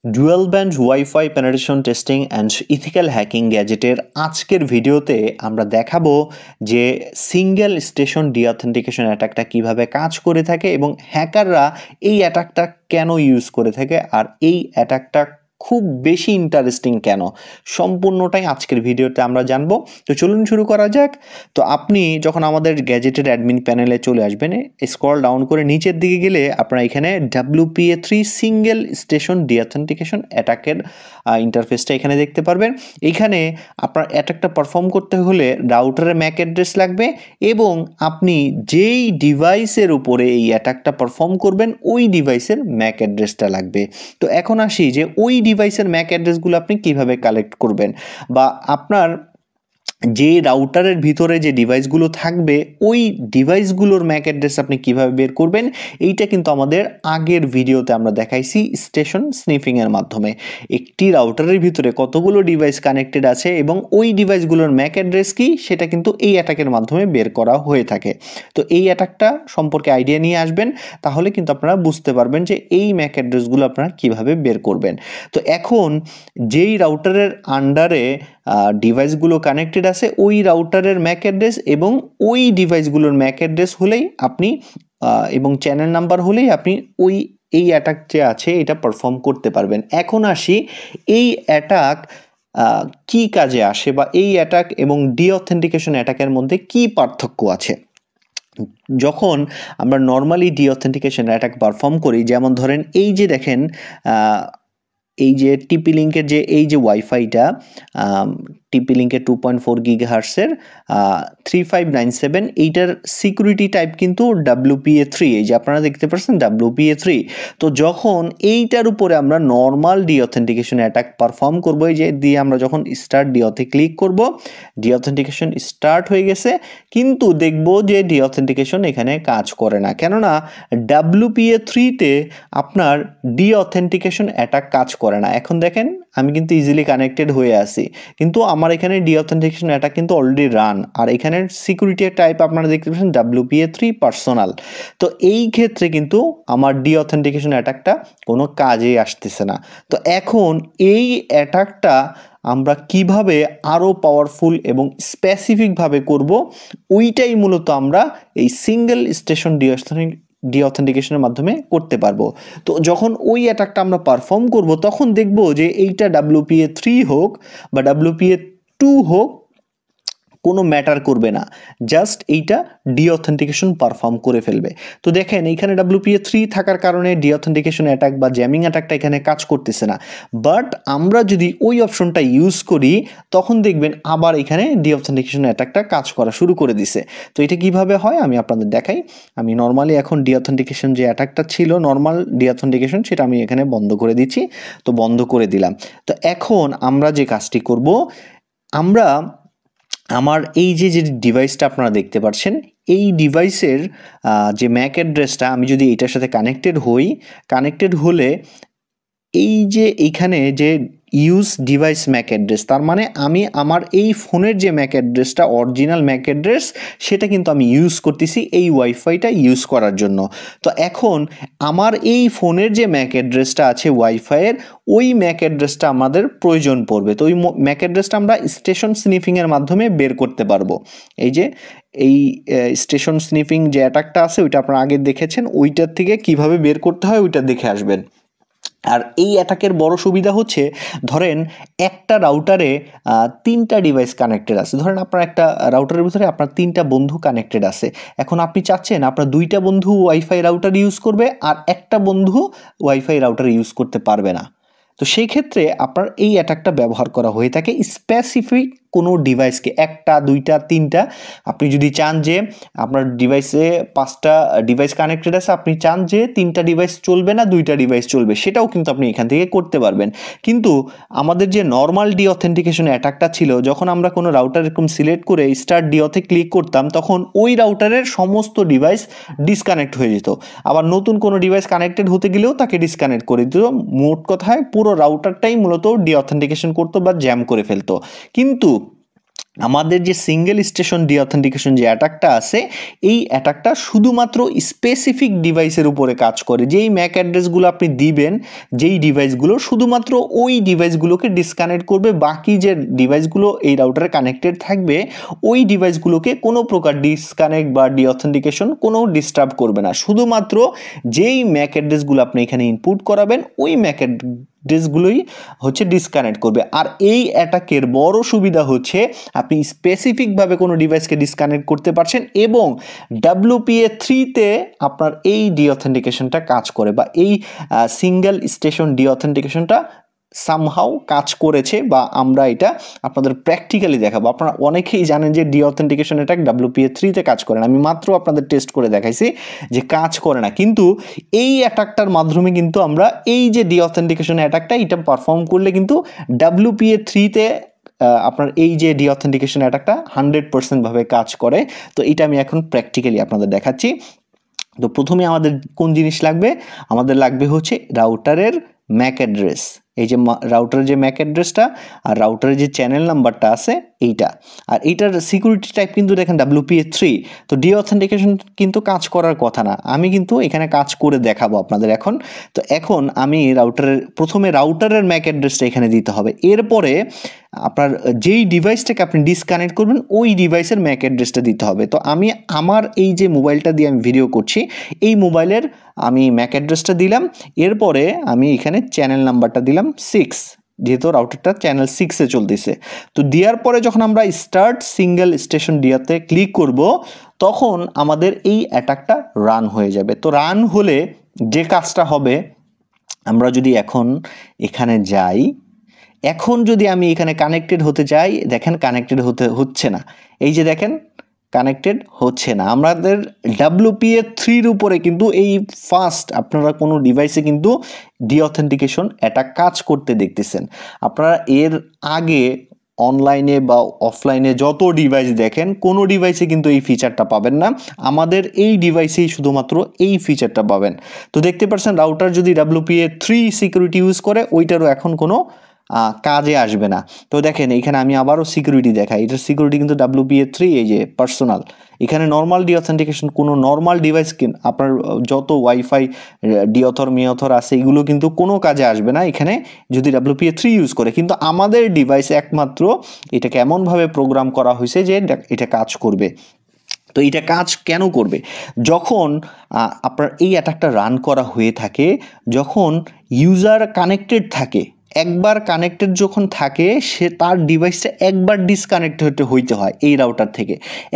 Dual band wifi penetration testing and ethical hacking গ্যাজেটের আজকের ভিডিওতে আমরা দেখাবো যে সিঙ্গেল স্টেশন ডিঅথেন্টিকেশন অ্যাটাকটা কিভাবে কাজ করে থাকে এবং হ্যাকাররা এই অ্যাটাকটা কেন ইউজ করে থাকে আর এই অ্যাটাকটা খুব বেশি ইন্টারেস্টিং কেন, সম্পূর্ণটাই আজকের ভিডিওতে আমরা জানবো। তো চলুন শুরু করা যাক। তো আপনি যখন আমাদের গ্যাজেটের অ্যাডমিন প্যানেলে চলে আসবেন, স্ক্রল ডাউন করে নিচের দিকে গেলে আপনারা এখানে WPA3 সিঙ্গেল স্টেশন ডিঅথেন্টিকেশন অ্যাটাকের ইন্টারফেসটা এখানে দেখতে পারবেন। এখানে আপনার অ্যাটাকটা পারফর্ম করতে হলে রাউটারের ম্যাক অ্যাড্রেস লাগবে এবং আপনি যেই ডিভাইসের উপরে এই অ্যাটাকটা পারফর্ম করবেন ওই ডিভাইসের ম্যাক অ্যাড্রেসটা লাগবে। তো এখন আসি যে ওই ডিভাইসের ম্যাক অ্যাড্রেসগুলো আপনি কিভাবে কালেক্ট করবেন, বা আপনার যে রাউটারের ভিতরে যে ডিভাইসগুলো থাকবে ওই ডিভাইসগুলোর ম্যাক অ্যাড্রেস আপনি কিভাবে বের করবেন, এইটা কিন্তু আমাদের আগের ভিডিওতে আমরা দেখাইছি স্টেশন স্নিফিংয়ের মাধ্যমে। একটি রাউটারের ভিতরে কতগুলো ডিভাইস কানেক্টেড আছে এবং ওই ডিভাইসগুলোর ম্যাক অ্যাড্রেস কি সেটা কিন্তু এই অ্যাটাকের মাধ্যমে বের করা হয়ে থাকে। তো এই অ্যাটাকটা সম্পর্কে আইডিয়া নিয়ে আসবেন, তাহলে কিন্তু আপনারা বুঝতে পারবেন যে এই ম্যাক অ্যাড্রেসগুলো আপনারা কিভাবে বের করবেন। তো এখন যেই রাউটারের আন্ডারে ডিভাইসগুলো কানেক্টেড আছে ওই রাউটারের ম্যাক অ্যাড্রেস এবং ওই ডিভাইসগুলোর ম্যাক অ্যাড্রেস হলেই আপনি এবং চ্যানেল নাম্বার হলেই আপনি এই অ্যাটাক যে আছে এটা পারফর্ম করতে পারবেন। এখন আসি এই অ্যাটাক কি কাজে আসে, বা এই অ্যাটাক এবং ডিঅথেন্টিকেশন অ্যাটাকের মধ্যে কি পার্থক্য আছে। যখন আমরা নর্মালি ডিঅথেন্টিকেশন অ্যাটাক পারফর্ম করি, যেমন ধরেন এই যে দেখেন এই যে টিপি লিঙ্কের যে এই যে ওয়াইফাইটা, টিপি লিঙ্কের 2.4 গিগাহার্টসের 3597, এইটার সিকিউরিটি টাইপ কিন্তু WPA3, এই যে আপনারা দেখতে পাচ্ছেন WPA3। তো যখন এইটার উপরে আমরা নর্মাল ডিঅথেন্টিকেশন অ্যাটাক পারফর্ম করবো, এই যে দিয়ে আমরা যখন স্টার্ট ডিঅতে ক্লিক করব, ডিঅথেন্টিকেশন স্টার্ট হয়ে গেছে, কিন্তু দেখবো যে ডিঅথেন্টিকেশন এখানে কাজ করে না, কেননা WPA3-তে আপনার ডিঅথেন্টিকেশন অ্যাটাক কাজ করে না। এখন দেখেন আমি কিন্তু ইজিলি কানেক্টেড হয়ে আছি, কিন্তু আমার এখানে ডিঅথেন্টিকেশন অ্যাটাক কিন্তু অলরেডি রান, আর এখানের সিকিউরিটি টাইপ আপনারা দেখতে পাচ্ছেন WPA3 পার্সোনাল। তো এই ক্ষেত্রে কিন্তু আমার ডিঅথেন্টিকেশন অ্যাটাকটা কোনো কাজেই আসতেছে না। তো এখন এই অ্যাটাকটা আমরা কিভাবে আরও পাওয়ারফুল এবং স্পেসিফিকভাবে করব, ওইটাই মূলত আমরা এই সিঙ্গেল স্টেশন ডিঅথেন্টিকেশনের মাধ্যমে করতে পারবো। তো যখন ওই অ্যাটাকটা আমরা পারফর্ম করব তখন দেখব যে এইটা WPA3 হোক বা WPA2 হোক, কোনো ম্যাটার করবে না, জাস্ট এইটা ডিঅথেন্টিকেশন পারফর্ম করে ফেলবে। তো দেখেন এইখানে WPA3 থাকার কারণে ডিঅথেন্টিকেশন অ্যাটাক বা জ্যামিং অ্যাটাকটা এখানে কাজ করতেছে না। বাট আমরা যদি ওই অপশনটা ইউজ করি তখন দেখবেন আবার এখানে ডিঅথেন্টিকেশন অ্যাটাকটা কাজ করা শুরু করে দিছে। তো এটা কিভাবে হয় আমি আপনাদের দেখাই। আমি নর্মালি এখন ডিঅথেন্টিকেশন যে অ্যাটাকটা ছিল, নর্মাল ডিঅথেন্টিকেশন, সেটা আমি এখানে বন্ধ করে দিচ্ছি। তো বন্ধ করে দিলাম। তো এখন আমরা যে কাজটি করব, আমরা আমার এই যে ডিভাইসটা আপনারা দেখতে পাচ্ছেন, এই ডিভাইসের যে ম্যাক অ্যাড্রেসটা আমি যদি এইটার সাথে কানেক্টেড হলে এই যে এইখানে যে ইউজ ডিভাইস ম্যাক অ্যাড্রেস, তার মানে আমি আমার এই ফোনের যে ম্যাক অ্যাড্রেসটা অরিজিনাল ম্যাক অ্যাড্রেস সেটা কিন্তু আমি ইউজ করতেছি এই ওয়াইফাইটা ইউজ করার জন্য। তো এখন আমার এই ফোনের যে ম্যাক অ্যাড্রেসটা আছে ওয়াইফাইয়ের, ওই ম্যাক অ্যাড্রেসটা আমাদের প্রয়োজন পড়বে। তো ওই ম্যাক অ্যাড্রেসটা আমরা স্টেশন স্নিফিংয়ের মাধ্যমে বের করতে পারবো। এই যে এই স্টেশন স্নিফিং যে অ্যাটাকটা আছে ওইটা আপনারা আগে দেখেছেন, ওইটার থেকে কিভাবে বের করতে হয় ওইটা দেখে আসবেন। আর এই অ্যাটাকের বড় সুবিধা হচ্ছে, ধরেন একটা রাউটারে 3টা ডিভাইস কানেক্টেড আছে, ধরেন আপনার একটা রাউটারের ভিতরে আপনার 3টা বন্ধু কানেক্টেড আছে। এখন আপনি চাচ্ছেন আপনার 2টা বন্ধু ওয়াইফাই রাউটার ইউজ করবে আর একটা বন্ধু ওয়াইফাই রাউটার ইউজ করতে পারবে না। তো সেই ক্ষেত্রে আপনার এই অ্যাটাকটা ব্যবহার করা হয়ে থাকে স্পেসিফিক কোনো ডিভাইসকে, 1টা 2টা 3টা। আপনি যদি চান যে আপনার ডিভাইসে 5টা ডিভাইস কানেক্টেড আছে, আপনি চান যে 3টা ডিভাইস চলবে না 2টা ডিভাইস চলবে, সেটাও কিন্তু আপনি এখান থেকে করতে পারবেন। কিন্তু আমাদের যে নর্মাল ডিঅথেন্টিকেশন অ্যাটাকটা ছিল, যখন আমরা কোনো রাউটার এরকম সিলেক্ট করে স্টার্ট ডিওতে ক্লিক করতাম তখন ওই রাউটারের সমস্ত ডিভাইস ডিসকানেক্ট হয়ে যেত, আবার নতুন কোনো ডিভাইস কানেক্টেড হতে গেলেও তাকে ডিসকানেক্ট করে দিত। মোট কথায় পুরো রাউটারটাই মূলত ডিঅথেন্টিকেশন করতো বা জ্যাম করে ফেলতো। কিন্তু আমাদের যে সিঙ্গেল স্টেশন ডিঅথেন্টিকেশন যে অ্যাটাকটা আছে, এই অ্যাটাকটা শুধুমাত্র স্পেসিফিক ডিভাইসের উপরে কাজ করে। যেই ম্যাক অ্যাড্রেসগুলো আপনি দিবেন, যেই ডিভাইসগুলো, শুধুমাত্র ওই ডিভাইসগুলোকে ডিসকানেক্ট করবে। বাকি যে ডিভাইসগুলো এই রাউটারে কানেক্টেড থাকবে, ওই ডিভাইসগুলোকে কোনো প্রকার ডিসকানেক্ট বা ডিঅথেন্টিকেশন কোনো ডিস্টার্ব করবে না। শুধুমাত্র যেই ম্যাক অ্যাড্রেসগুলো আপনি এখানে ইনপুট করাবেন, ওই ম্যাক অ্যাড্রেসগুলোই হচ্ছে ডিসকানেক্ট করবে। আর এই অ্যাটাকের বড় সুবিধা হচ্ছে আপনি স্পেসিফিকভাবে কোনো ডিভাইসকে ডিসকানেক্ট করতে পারছেন এবং WPA3-তে আপনার এই ডিঅথেন্টিকেশনটা কাজ করে, বা এই সিঙ্গেল স্টেশন ডিঅথেন্টিকেশনটা সামহাউ কাজ করেছে, বা আমরা এটা আপনাদের প্র্যাকটিক্যালি দেখাবো। আপনারা অনেকেই জানেন যে ডিঅথেন্টিকেশন অ্যাটাক WPA3-তে কাজ করে না। আমি মাত্র আপনাদের টেস্ট করে দেখাইছি যে কাজ করে না, কিন্তু এই অ্যাটাকটার মাধ্যমে কিন্তু আমরা এই যে ডিঅথেন্টিকেশন অ্যাটাকটা, এটা পারফর্ম করলে কিন্তু WPA3-তে আপনার এই যে ডিঅথেন্টিকেশন অ্যাটাকটা 100% ভাবে কাজ করে। তো এটা আমি এখন প্র্যাকটিক্যালি আপনাদের দেখাচ্ছি। তো প্রথমে আমাদের কোন জিনিস লাগবে? আমাদের লাগবে হচ্ছে রাউটারের ম্যাক অ্যাড্রেস। এই যে রাউটারের যে ম্যাক অ্যাড্রেসটা আর রাউটারের যে চ্যানেল নাম্বারটা আছে এইটা, আর এইটার সিকিউরিটি টাইপ কিন্তু দেখেন WPA3। তো ডিঅথেন্টিকেশন কিন্তু কাজ করার কথা না, আমি কিন্তু এখানে কাজ করে দেখাবো আপনাদের এখন। তো এখন আমি প্রথমে রাউটারের ম্যাক অ্যাড্রেসটা এখানে দিতে হবে। এরপরে আপনার যেই ডিভাইসটাকে আপনি ডিসকানেক্ট করবেন, ওই ডিভাইসের ম্যাক অ্যাড্রেসটা দিতে হবে। তো আমি আমার এই যে মোবাইলটা দিয়ে আমি ভিডিও করছি, এই মোবাইলের আমি ম্যাক অ্যাড্রেসটা দিলাম। এরপরে আমি এখানে চ্যানেল নাম্বারটা দিলাম 6, যেহেতু রাউটারটা চ্যানেল 6-এ চলতেছে। তো দেওয়ার পরে যখন আমরা স্টার্ট সিঙ্গেল স্টেশন ডিয়াতে ক্লিক করব, তখন আমাদের এই অ্যাটাকটা রান হয়ে যাবে। তো রান হলে যে কাজটা হবে, আমরা যদি এখন এখানে যাই, এখন যদি আমি এখানে কানেক্টেড হতে চাই, দেখেন কানেক্টেড হচ্ছে না। এই যে দেখেন কানেক্টেড হচ্ছে না। আমাদের WPA3-র উপরে কিন্তু এই ফার্স্ট আপনারা কোনো ডিভাইসে কিন্তু ডিঅথেন্টিকেশন অ্যাটাক কাজ করতে দেখতেছেন। আপনারা এর আগে অনলাইনে বা অফলাইনে যত ডিভাইস দেখেন, কোনো ডিভাইসে কিন্তু এই ফিচারটা পাবেন না। আমাদের এই ডিভাইসেই শুধুমাত্র এই ফিচারটা পাবেন। তো দেখতে পাচ্ছেন রাউটার যদি WPA3 সিকিউরিটি ইউজ করে, ওইটারও এখন কোনো কাজে আসবে না। তো দেখেন এখানে আমি আবারও সিকিউরিটি দেখাই, এটার সিকিউরিটি কিন্তু WPA3, এই যে পার্সোনাল। এখানে নর্মাল ডিঅথেন্টিকেশন কোনো নর্মাল ডিভাইস আপনার যত ওয়াইফাই মিঅথর আছে, এগুলো কিন্তু কোনো কাজে আসবে না এখানে যদি WPA3 ইউজ করে। কিন্তু আমাদের ডিভাইস একমাত্র এটাকে এমনভাবে প্রোগ্রাম করা হয়েছে যে এটা কাজ করবে। তো এটা কাজ কেন করবে? যখন আপনার এই অ্যাটাকটা রান করা হয়ে থাকে, যখন ইউজার কানেক্টেড থাকে, একবার কানেক্টেড যখন থাকে, সে তার ডিভাইসটা একবার ডিসকানেক্ট হইতে হয় এই রাউটার থেকে।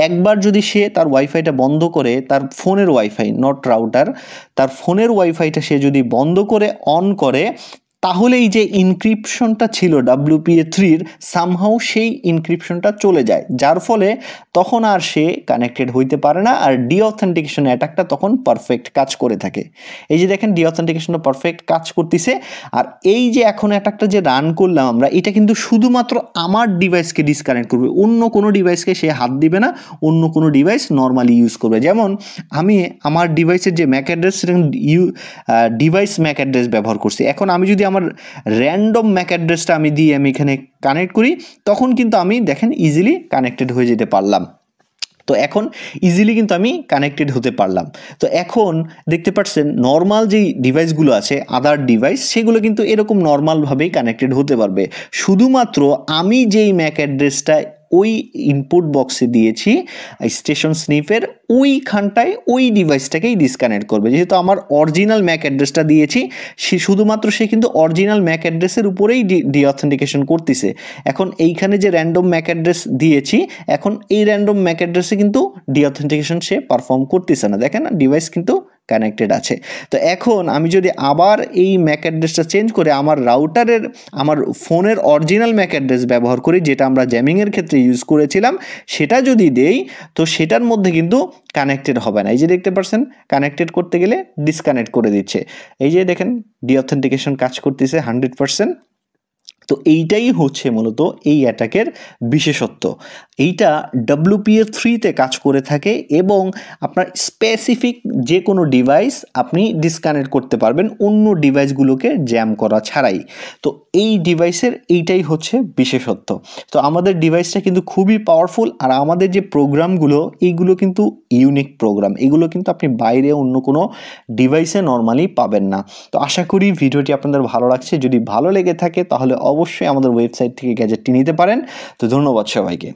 একবার যদি সে তার ওয়াইফাইটা বন্ধ করে, তার ফোনের ওয়াইফাই, নট রাউটার, তার ফোনের ওয়াইফাইটা সে যদি বন্ধ করে অন করে, তাহলে এই যে ইনক্রিপশনটা ছিল WPA3-র, সামহাউ সেই ইনক্রিপশনটা চলে যায়, যার ফলে তখন আর সে কানেক্টেড হইতে পারে না, আর ডিঅথেন্টিকেশন অ্যাটাকটা তখন পারফেক্ট কাজ করে থাকে। এই যে দেখেন ডিঅথেন্টিকেশনটা পারফেক্ট কাজ করতেছে। আর এই যে এখন অ্যাটাকটা যে রান করলাম আমরা, এটা কিন্তু শুধুমাত্র আমার ডিভাইসকে ডিসকানেক্ট করবে, অন্য কোনো ডিভাইসকে সে হাত দিবে না, অন্য কোনো ডিভাইস নর্মালি ইউজ করবে। যেমন আমি আমার ডিভাইসের যে ম্যাক অ্যাড্রেস, সেটা ডিভাইস ম্যাক অ্যাড্রেস ব্যবহার করছি। এখন আমি যদি আমার র্যান্ডম ম্যাক অ্যাড্রেসটা আমি এখানে কানেক্ট করি, তখন কিন্তু আমি দেখেন ইজিলি কানেক্টেড হয়ে যেতে পারলাম। তো এখন ইজিলি কিন্তু আমি কানেক্টেড হতে পারলাম। তো এখন দেখতে পাচ্ছেন নর্মাল যেই ডিভাইসগুলো আছে, আদার ডিভাইস, সেগুলো কিন্তু এরকম নর্মালভাবেই কানেক্টেড হতে পারবে। শুধুমাত্র আমি যেই ম্যাক অ্যাড্রেসটা ওই ইনপুট বক্সে দিয়েছি স্টেশন স্নিফের, ওইখানটায় ওই ডিভাইসটাকেই ডিসকানেক্ট করবে। যেহেতু আমার অরিজিনাল ম্যাক অ্যাড্রেসটা দিয়েছি, সে কিন্তু অরিজিনাল ম্যাক অ্যাড্রেসের উপরেই ডিঅথেন্টিকেশন করতেছে। এখন এইখানে যে র্যান্ডম ম্যাক অ্যাড্রেস দিয়েছি, এখন এই র্যান্ডম ম্যাক অ্যাড্রেসে কিন্তু ডিঅথেন্টিকেশন সে পারফর্ম করতেছে না। দেখেন ডিভাইস কিন্তু কানেক্টেড আছে। তো এখন আমি যদি আবার এই ম্যাক অ্যাড্রেসটা চেঞ্জ করে আমার ফোনের অরিজিনাল ম্যাক অ্যাড্রেস ব্যবহার করি, যেটা আমরা জ্যামিংয়ের ক্ষেত্রে ইউজ করেছিলাম, সেটা যদি দেই, তো সেটার মধ্যে কিন্তু কানেক্টেড হবে না। এই যে দেখতে পাচ্ছেন কানেক্টেড করতে গেলে ডিসকানেক্ট করে দিচ্ছে। এই যে দেখেন ডিঅথেন্টিকেশন কাজ করতেছে 100%। তো এইটাই হচ্ছে মূলত এই অ্যাটাকের বিশেষত্ব। এইটা WPA3 তে কাজ করে থাকে এবং আপনার স্পেসিফিক যে কোনো ডিভাইস আপনি ডিসকানেক্ট করতে পারবেন অন্য ডিভাইসগুলোকে জ্যাম করা ছাড়াই। তো এই ডিভাইসের এইটাই হচ্ছে বিশেষত্ব। তো আমাদের ডিভাইসটা কিন্তু খুবই পাওয়ারফুল, আর আমাদের যে প্রোগ্রামগুলো এইগুলো কিন্তু ইউনিক প্রোগ্রাম, এগুলো কিন্তু আপনি বাইরে অন্য কোনো ডিভাইসে নর্মালি পাবেন না। তো আশা করি ভিডিওটি আপনাদের ভালো লাগছে। যদি ভালো লেগে থাকে তাহলে অবশ্যই আমাদের ওয়েবসাইট থেকে গ্যাজেটটি নিতে পারেন। তো ধন্যবাদ সবাইকে।